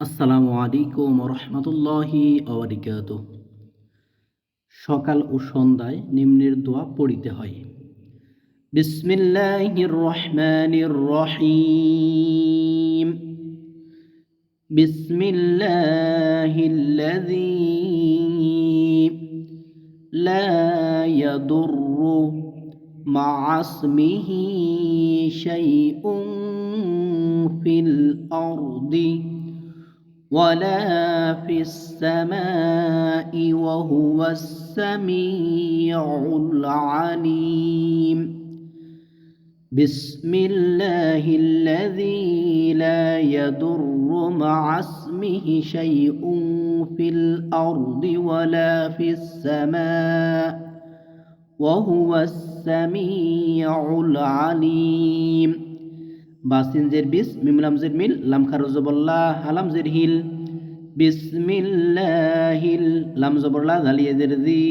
আসসালামু আলাইকুম রহমতুল্লাহি ওয়া সকাল ও সন্ধ্যায় নিম্নের দোয়া পড়িতে হয়। বিসমিল্লাহির রহমানির রহিম। বিসমিল্লাহিল্লাযী লা ইয়াদুররু মা'a ইসমিহি শাইউন ফিল আরদি ولا في السماء وهو السميع العليم. بسم الله الذي لا يضر مع اسمه شيء في الأرض ولا في السماء وهو السميع العليم. বাসিন জের বিস মিম লাম জের মিল লাম খারু জবর লা হালাম জের হিল বিসমিল্লাহিল লাম জবর লা জালিয়া জের জি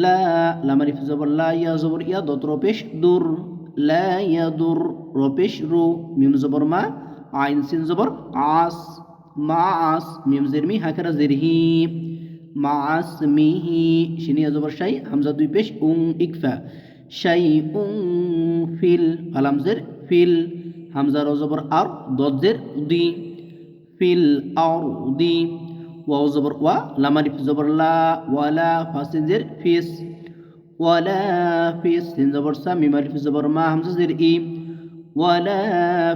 লা লাম আলিফ জবর লা ইয়া জবর ইয়া দত রপেশ দুর লা ইয়াদুর রপেশ রু মিম জবর মা আইন সিন জবর আস মা আস মিম জের মি হাকারা জের হি মা আস মিহি শিনিয়া জবর শাই হামজা দুই পেশ ইকফা শাই ফিল ফালাম জের ফিল হামজা রজবর আর দজের দি ফিল আর দি ওয়াও জবর ওয়া লামারিফ জবর লা ওয়ালা ফাসিনজের ফিস ওয়ালা ফিস সিন জবর সা মিমারিফ জবর মা হামজা জের ই ওয়ালা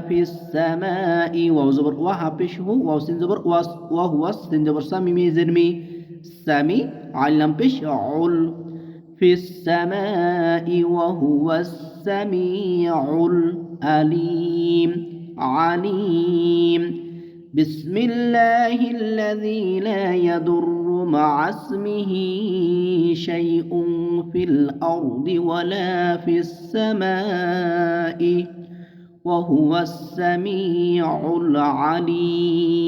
ফিস সামাই ওয়াও জবর ওয়া হাফিশ হু ওয়াও সিন জবর ওয়াস ওয়া হুয়া সিন জবর সা মিমি জের মি সামি আইলাম পেশ উল في السماء وهو السميع العليم عليم. بسم الله الذي لا يضر مع اسمه شيء في الأرض ولا في السماء وهو السميع العليم.